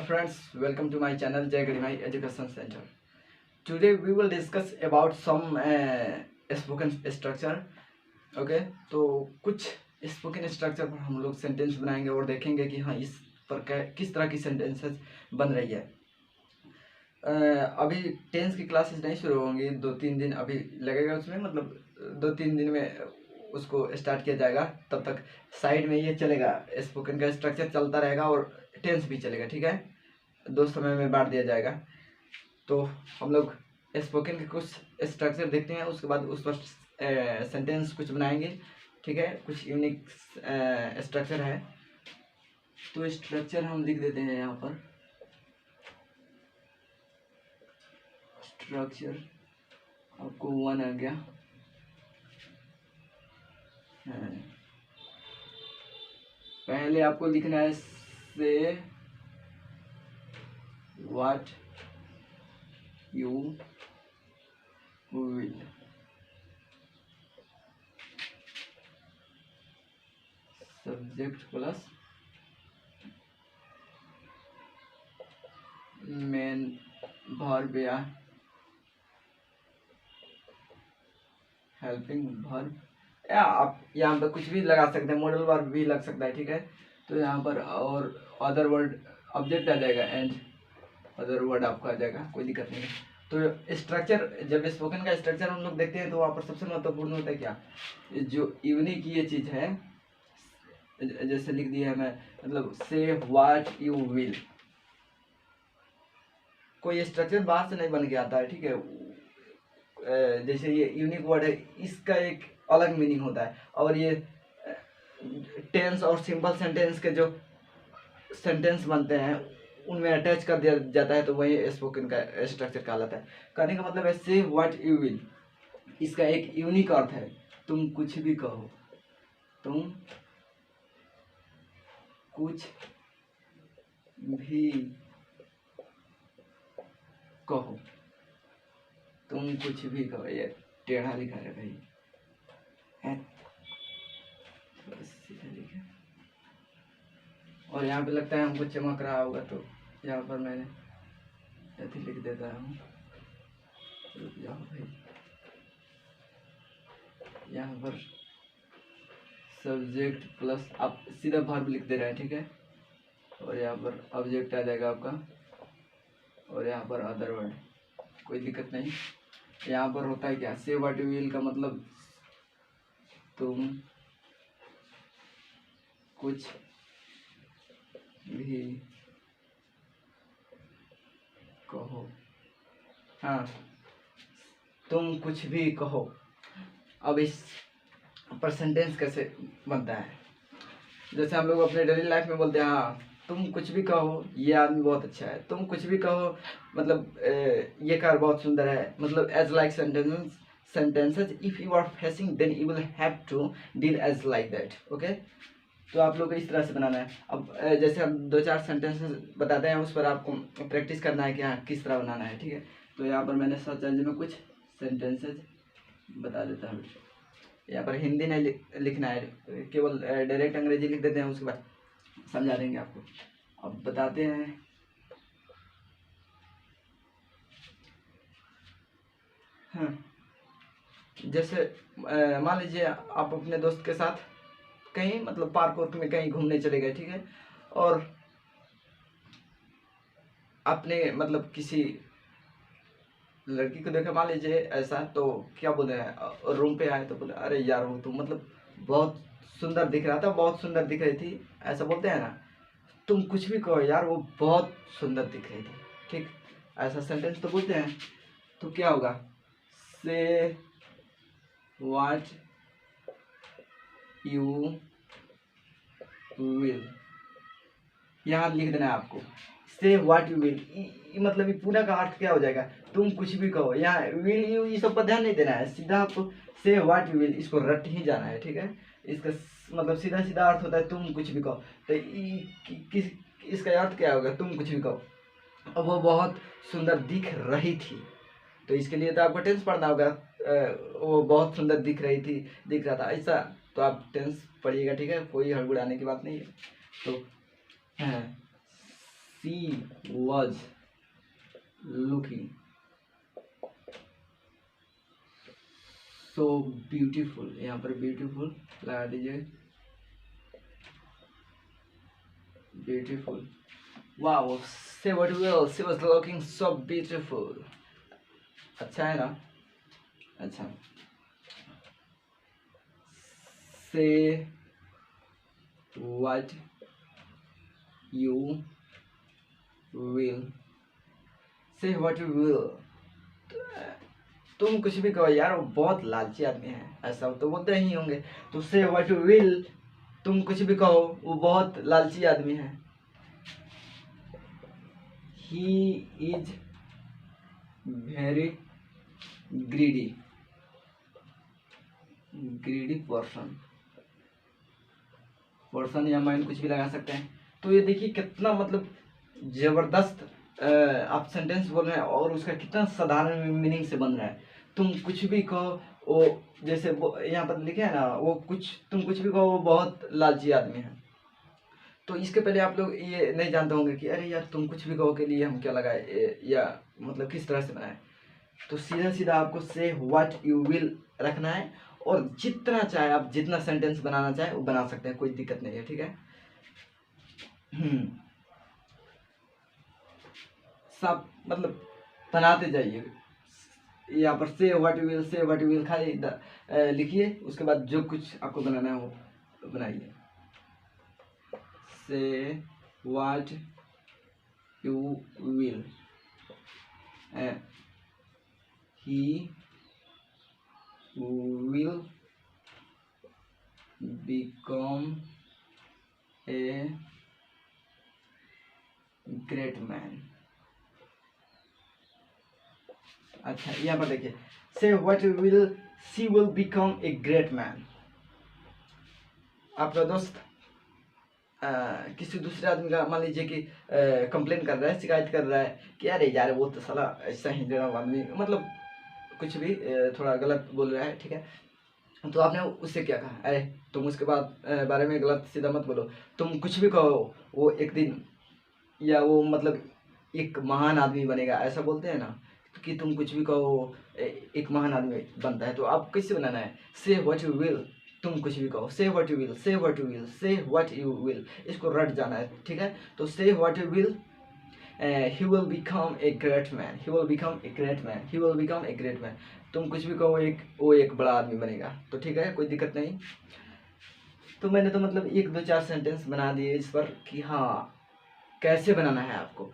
friends, welcome to my channel Jay Garimai Education Center. Today we will discuss about some spoken structure. Okay, तो कुछ spoken structure पर हम लोग sentence बनाएंगे और देखेंगे कि हाँ इस पर किस तरह की सेंटेंसेस बन रही है। अभी टेंस की क्लासेस नहीं शुरू होंगी, 2-3 दिन अभी लगेगा उसमें, मतलब 2-3 दिन में उसको स्टार्ट किया जाएगा। तब तक साइड में ये चलेगा, स्पोकन का स्ट्रक्चर चलता रहेगा और टेंस भी चलेगा। ठीक है, 2 समय में बांट दिया जाएगा। तो हम लोग स्पोकन के कुछ स्ट्रक्चर देखते हैं, उसके बाद उस पर सेंटेंस कुछ बनाएंगे। ठीक है, कुछ यूनिक स्ट्रक्चर है, तो स्ट्रक्चर हम लिख देते हैं यहाँ पर। स्ट्रक्चर आपको 1 आ गया है। पहले आपको लिखना है से what you will. Subject plus main verb या हेल्पिंग वर्ब, या आप यहाँ पर कुछ भी लगा सकते हैं, मॉडल वर्ब भी लग सकता है। ठीक है, तो यहाँ पर और अदर वर्ड ऑब्जेक्ट आ जाएगा एंड अदर वर्ड आपका आ जाएगा, कोई दिक्कत नहीं है। तो स्ट्रक्चर, जब स्पोकन का स्ट्रक्चर हम लोग देखते हैं तो वहाँ पर सबसे महत्वपूर्ण होता है क्या, जो यूनिक ये चीज़ है। जैसे लिख दिया है मैं, मतलब से व्हाट यू विल, कोई स्ट्रक्चर बाहर से नहीं बन के आता है। ठीक है, जैसे ये यूनिक वर्ड है, इसका एक अलग मीनिंग होता है, और ये टेंस और सिंपल सेंटेंस के जो सेंटेंस बनते हैं उनमें अटैच कर दिया जाता है, तो वही स्पोकन का स्ट्रक्चर कहलाता है। कहने का मतलब है से व्हाट यू विल, इसका एक यूनिक अर्थ है, तुम कुछ भी कहो, तुम कुछ भी कहो, तुम कुछ भी कहो। ये टेढ़ा लिखा है भाई, है सीधा लिखा, और यहाँ पे लगता है हमको चमक रहा होगा, तो यहाँ पर मैंने ऐसे लिख देता हूँ। रुक जाओ भाई, यहाँ पर सब्जेक्ट प्लस आप सीधा वर्ब लिख दे रहे हैं। ठीक है, और यहाँ पर ऑब्जेक्ट आ जाएगा आपका, और यहाँ पर अदर वर्ड, कोई दिक्कत नहीं। यहाँ पर होता है क्या, से व्हाट यू विल का मतलब तुम कुछ भी कहो। हाँ, तुम कुछ भी कहो। अब इस पर सेंटेंस कैसे बनता है, जैसे हम लोग अपने डेली लाइफ में बोलते हैं, हाँ तुम कुछ भी कहो, ये आदमी बहुत अच्छा है, तुम कुछ भी कहो, मतलब ये कार बहुत सुंदर है, मतलब as like sentences if you are facing then you will have to deal as like that. Okay, तो आप लोग को इस तरह से बनाना है। अब जैसे हम 2-4 सेंटेंसेस बताते हैं, उस पर आपको प्रैक्टिस करना है कि हाँ किस तरह बनाना है। ठीक है, तो यहाँ पर मैंने सर्च इंजन में कुछ सेंटेंसेस बता देता हूँ। यहाँ पर हिंदी नहीं लिखना है, केवल डायरेक्ट अंग्रेजी लिख देते हैं, उसके बाद समझा देंगे आपको। अब बताते हैं, हाँ जैसे मान लीजिए आप अपने दोस्त के साथ कहीं, मतलब पार्क वार्क में कहीं घूमने चले गए। ठीक है, और आपने मतलब किसी लड़की को देखा, मान लीजिए ऐसा, तो क्या बोले हैं, रूम पे आए तो बोले अरे यार वो तो मतलब बहुत सुंदर दिख रहा था, बहुत सुंदर दिख रही थी, ऐसा बोलते हैं ना। तुम कुछ भी कहो यार, वो बहुत सुंदर दिख रही थी। ठीक, ऐसा सेंटेंस तो बोलते हैं। तो क्या होगा, से व्हाट यू विल, यहाँ लिख देना है आपको, से व्हाट यू विल, मतलब ये पूरा का अर्थ क्या हो जाएगा, तुम कुछ भी कहो। यहाँ विल यू ये सब पर ध्यान नहीं देना है, सीधा आपको से व्हाट यू विल, इसको रट ही जाना है। ठीक है, इसका मतलब सीधा सीधा अर्थ होता है तुम कुछ भी कहो। तो किस इसका अर्थ क्या होगा, तुम कुछ भी कहो, और वो बहुत सुंदर दिख रही थी, तो इसके लिए तो आपको टेंस पढ़ना होगा। वो बहुत सुंदर दिख रही थी, दिख रहा था, ऐसा तो आप टेंस पढ़िएगा। ठीक है, कोई हड़बड़ाने की बात नहीं है। तो she was looking so beautiful, यहाँ पर ब्यूटीफुल लगा दीजिए, ब्यूटीफुल। वाओ, से what will, she was looking so beautiful. अच्छा है ना? अच्छा, से व्हाट यू विल, से व्हाट यू विल, तुम कुछ भी कहो यार, वो बहुत लालची आदमी है, ऐसा तो बोलते ही होंगे। तो से व्हाट यू विल, तुम कुछ भी कहो, वो बहुत लालची आदमी है। He is very greedy, greedy person, person या माइंड कुछ भी लगा सकते हैं। तो ये देखिए कितना मतलब जबरदस्त आप सेंटेंस बोल रहे हैं और उसका कितना साधारण मीनिंग से बन रहा है। तुम कुछ भी कहो, वो जैसे वो यहाँ पर लिखे है ना, वो कुछ, तुम कुछ भी कहो, वो बहुत लालची आदमी है। तो इसके पहले आप लोग ये नहीं जानते होंगे कि अरे यार तुम कुछ भी कहो के लिए हम क्या लगाए, या मतलब किस तरह से बनाए। तो सीधा सीधा आपको से व्हाट यू विल रखना है, और जितना चाहे आप जितना सेंटेंस बनाना चाहे वो बना सकते हैं, कोई दिक्कत नहीं है, ठीक है। सब मतलब बनाते जाइए। यहाँ पर से व्हाट यू विल, से व्हाट यू विल खाली लिखिए, उसके बाद जो कुछ आपको बनाना है वो बनाइए। से what you will, he will become a great man। अच्छा, यहाँ पर देखिए, से what will, she will become a great man. आपका दोस्त किसी दूसरे आदमी का मान लीजिए कि कंप्लेन कर रहा है, शिकायत कर रहा है कि अरे यार वो तो साला ऐसा ही जरा आदमी, मतलब कुछ भी थोड़ा गलत बोल रहा है, ठीक है। तो आपने उससे क्या कहा, अरे तुम उसके बाद बारे में गलत सीधा मत बोलो, तुम कुछ भी कहो, वो एक दिन या वो मतलब एक महान आदमी बनेगा, ऐसा बोलते हैं ना, कि तुम कुछ भी कहो एक महान आदमी बनता है। तो आप कैसे बनाना है, से व्हाट यू विल, तुम कुछ भी कहो, से व्हाट यू विल, से व्हाट यू विल, से व्हाट यू विल, इसको रट जाना है, ठीक है। तो से what you will, he will become a great man, he will become a great man, he will become a great man। तुम कुछ भी कहो, वो एक बड़ा आदमी बनेगा, तो ठीक है, कोई दिक्कत नहीं। तो मैंने तो मतलब एक दो चार सेंटेंस बना दिए इस पर कि हाँ कैसे बनाना है आपको।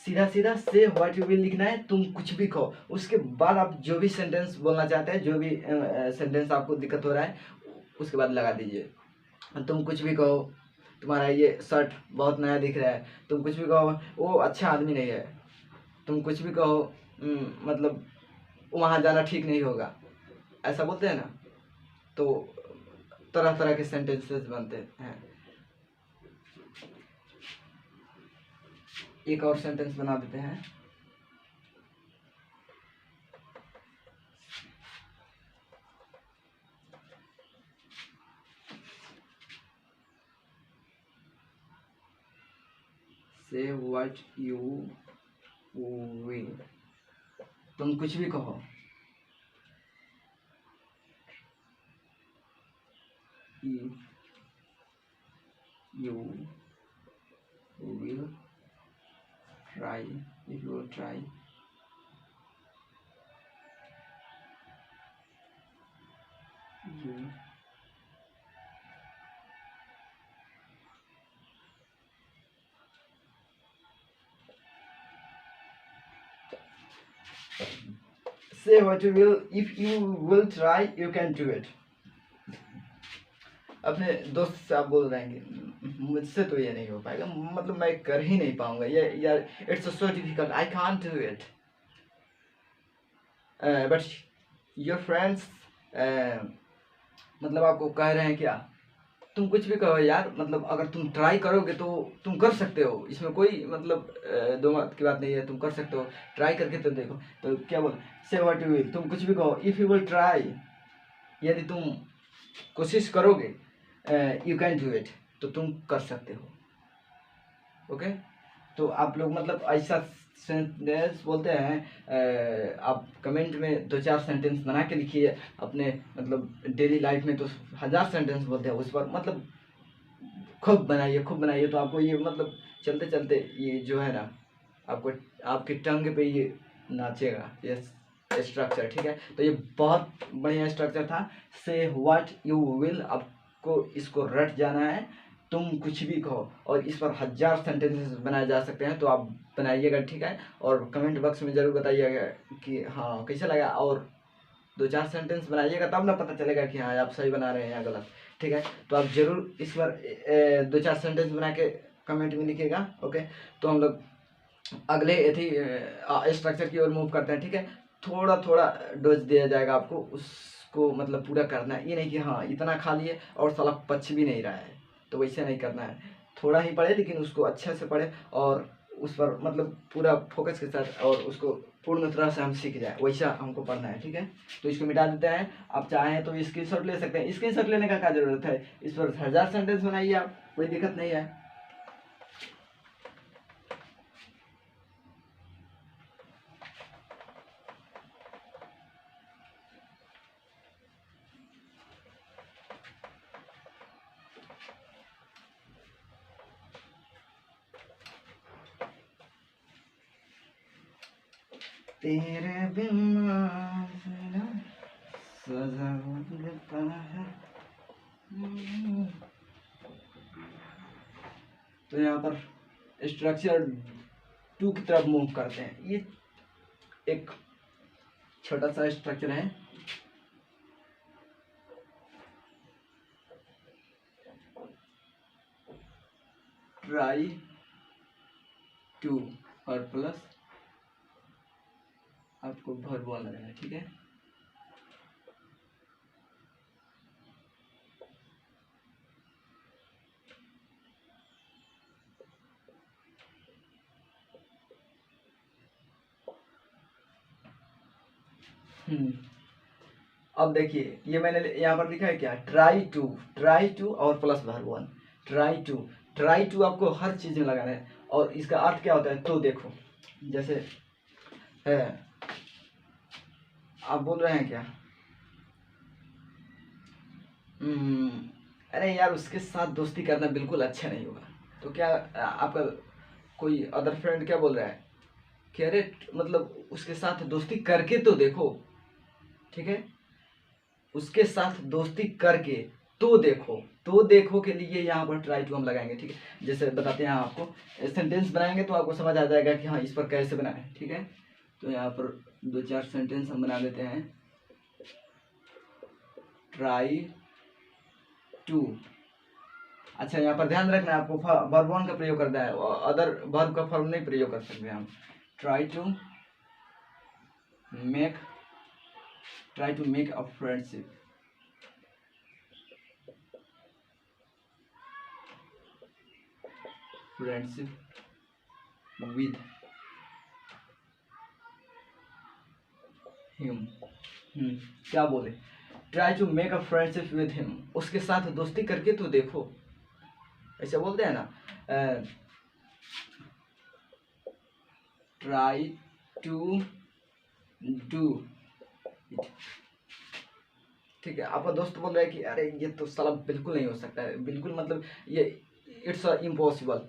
सीधा सीधा से व्हाट यू विल लिखना है, तुम कुछ भी कहो, उसके बाद आप जो भी सेंटेंस बोलना चाहते हैं, जो भी सेंटेंस आपको दिक्कत हो रहा है, उसके बाद लगा दीजिए। तुम कुछ भी कहो, तुम्हारा ये शर्ट बहुत नया दिख रहा है, तुम कुछ भी कहो, वो अच्छा आदमी नहीं है, तुम कुछ भी कहो, मतलब वहाँ जाना ठीक नहीं होगा, ऐसा बोलते हैं ना। तो तरह तरह के सेंटेंसेस बनते हैं। एक और सेंटेंस बना देते हैं, से व्हाट यू विल, तुम कुछ भी कहो, if you will try, if you will try, you say what you will, if you will try you can do it। अपने दोस्त से आप बोल रहे हैं कि मुझसे तो ये नहीं हो पाएगा, मतलब मैं कर ही नहीं पाऊंगा ये यार, it's so difficult, I can't do it. But your friends मतलब आपको कह रहे हैं क्या, तुम कुछ भी कहो यार, मतलब अगर तुम ट्राई करोगे तो तुम कर सकते हो, इसमें कोई मतलब दो मत की बात नहीं है, तुम कर सकते हो, ट्राई करके तो देखो। तो क्या बोल, से व्हाट यू विल, तुम कुछ भी कहो, इफ़ यू विल ट्राई, यदि तुम कोशिश करोगे, यू कैन डू इट, तो तुम कर सकते हो। ओके, तो आप लोग मतलब ऐसा सेंटेंस बोलते हैं, आप कमेंट में 2-4 सेंटेंस बना के लिखिए अपने मतलब डेली लाइफ में, तो 1000 सेंटेंस बोलते हैं उस पर, मतलब खूब बनाइए तो आपको ये मतलब चलते चलते ये जो है ना आपको आपके टंग पे ये नाचेगा ये स्ट्रक्चर, ठीक है। तो ये बहुत बढ़िया स्ट्रक्चर था। से व्हाट यू विल, आपको इसको रट जाना है, तुम कुछ भी कहो, और इस पर 1000 सेंटेंसेस बनाए जा सकते हैं, तो आप बनाइएगा, ठीक है। और कमेंट बॉक्स में ज़रूर बताइएगा कि हाँ कैसा लगा, और 2-4 सेंटेंस बनाइएगा तब ना पता चलेगा कि हाँ आप सही बना रहे हैं या गलत, ठीक है। तो आप जरूर इस बार 2-4 सेंटेंस बना के कमेंट में लिखिएगा, ओके। तो हम लोग अगले थी स्ट्रक्चर की ओर मूव करते हैं, ठीक है। थोड़ा थोड़ा डोज दिया जाएगा आपको, उसको मतलब पूरा करना है, ये नहीं कि हाँ इतना खा लिए और साला पच भी नहीं रहा है, तो वैसे नहीं करना है। थोड़ा ही पढ़े लेकिन उसको अच्छे से पढ़े और उस पर मतलब पूरा फोकस के साथ, और उसको पूर्ण तरह से हम सीख जाए वैसा हमको पढ़ना है, ठीक है। तो इसको मिटा देते हैं। आप चाहें तो स्क्रीनशॉट ले सकते हैं, स्क्रीनशॉट लेने का क्या जरूरत है, इस पर 1000 सेंटेंस बनाइए आप, कोई दिक्कत नहीं है। तेरे बिना सजा मिलता है। तो यहाँ पर स्ट्रक्चर 2 की तरफ मूव करते हैं। ये एक छोटा सा स्ट्रक्चर है, ट्राई टू और प्लस आपको वर्ब लगाना है, ठीक है। अब देखिए ये मैंने यहाँ पर लिखा है क्या, ट्राई टू और प्लस वर्ब 1, ट्राई टू आपको हर चीज में लगाना है। और इसका अर्थ क्या होता है, तो देखो, जैसे है आप बोल रहे हैं क्या, अरे यार उसके साथ दोस्ती करना बिल्कुल अच्छा नहीं होगा, तो क्या आपका कोई अदर फ्रेंड क्या बोल रहा है कि अरे मतलब उसके साथ दोस्ती करके तो देखो, ठीक है। उसके साथ दोस्ती करके तो देखो के लिए यहाँ पर ट्राई टू हम लगाएंगे, ठीक है। जैसे बताते हैं आपको, सेंटेंस बनाएंगे तो आपको समझ आ जाएगा कि हाँ इस पर कैसे बनाए, ठीक है। तो यहाँ पर 2-4 सेंटेंस हम बना देते हैं। ट्राई टू, अच्छा यहाँ पर ध्यान रखना है, आपको वर्ब 1 का प्रयोग करना है, अदर वर्ब का फॉर्म नहीं प्रयोग कर सकते हम। Try to make a friendship with him. क्या बोले, try to make a friendship with him, उसके साथ दोस्ती करके तो देखो, ऐसा बोलते हैं ना। ट्राई टू डू इट, ठीक है। आपका दोस्त बोल रहा है कि अरे ये तो साला बिल्कुल नहीं हो सकता है, बिल्कुल मतलब ये it's impossible,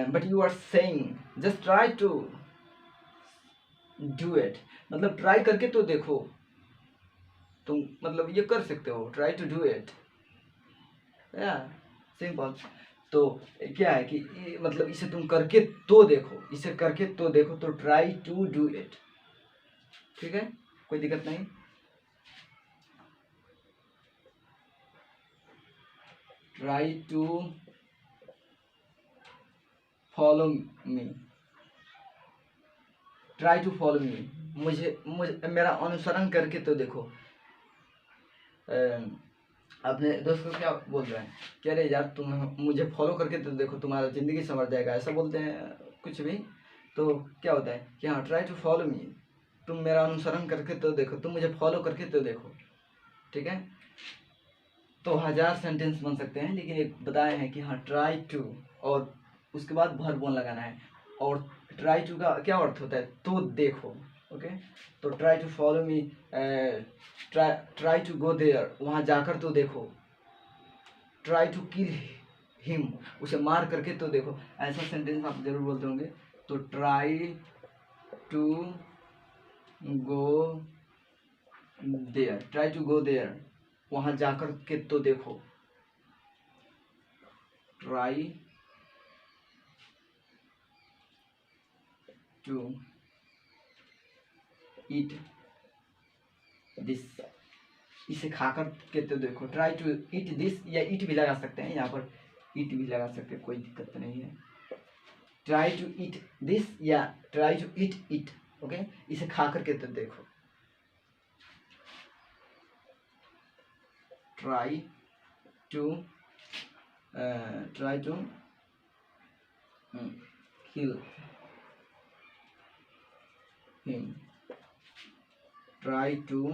but you are saying just try to do it, मतलब ट्राई करके तो देखो, तुम मतलब ये कर सकते हो, ट्राई टू डू इट, या सिंपल। तो क्या है कि मतलब इसे तुम करके तो देखो, इसे करके तो देखो, तो ट्राई टू डू इट, ठीक है, कोई दिक्कत नहीं। Try to follow me, try to follow me, मुझे मेरा अनुसरण करके तो देखो। अपने दोस्त को क्या बोल रहे हैं कि अरे यार तुम मुझे फॉलो करके तो देखो, तुम्हारा ज़िंदगी संवर जाएगा, ऐसा बोलते हैं कुछ भी। तो क्या होता है कि हाँ ट्राई टू फॉलो मी, तुम मेरा अनुसरण करके तो देखो, तुम मुझे फॉलो करके तो देखो, ठीक है। तो 1000 सेंटेंस बन सकते हैं, लेकिन एक बताए हैं कि हाँ ट्राई टू और उसके बाद वर्ब वन लगाना है। और ट्राई टू का क्या अर्थ होता है, तो देखो। ओके, तो try to follow me, try to go there, वहाँ जाकर तो देखो। ट्राई टू किल हिम, उसे मार करके तो देखो। ऐसा सेंटेंस आप जरूर बोलते होंगे। तो try to go there, try to go there, वहाँ जाकर के तो देखो। ट्राई टू ईट दिस, इसे खाकर के तो देखो। ट्राई टू ईट दिस, या ईट भी लगा सकते हैं, यहाँ पर ईट भी लगा सकते हैं, कोई दिक्कत नहीं है। ट्राई टू ईट दिस या try to eat it. Okay, इसे खा करके तो देखो। Try to kill him, try to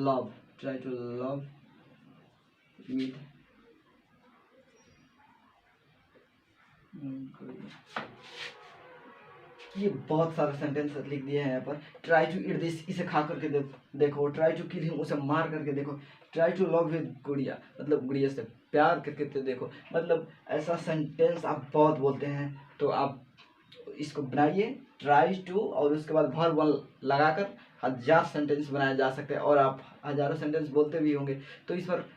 love, try to love with ये बहुत सारे सेंटेंस लिख दिए हैं यहाँ पर। ट्राई टू ईट दिस, इसे खा करके देखो। ट्राई टू किल हिम, उसे मार करके देखो। ट्राई टू लव विद गुड़िया, मतलब गुड़िया से प्यार करके तो देखो। मतलब ऐसा सेंटेंस आप बहुत बोलते हैं, तो आप इसको बनाइए ट्राई टू, और उसके बाद वर्ब वन लगाकर 1000 सेंटेंस बनाया जा सकते हैं, और आप हज़ारों सेंटेंस बोलते भी होंगे। तो इस पर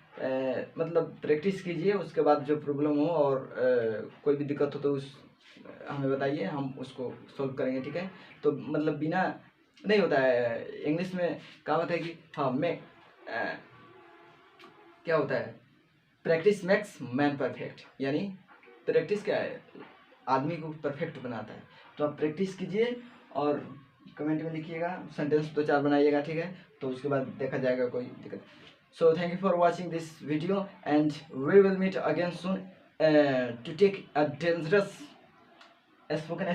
मतलब प्रैक्टिस कीजिए। उसके बाद जो प्रॉब्लम हो और कोई भी दिक्कत हो तो उस हमें बताइए, हम उसको सॉल्व करेंगे, ठीक है। तो मतलब बिना नहीं होता है, इंग्लिश में कहावत है कि हाँ मैं क्या होता है, प्रैक्टिस मेक्स मैन परफेक्ट, यानी प्रैक्टिस क्या है, आदमी को परफेक्ट बनाता है। तो आप प्रैक्टिस कीजिए और कमेंट में लिखिएगा, सेंटेंस 2-4 बनाइएगा, ठीक है। तो उसके बाद देखा जाएगा कोई दिक्कत। So thank you for watching this video and we will meet again soon to take a dangerous spoken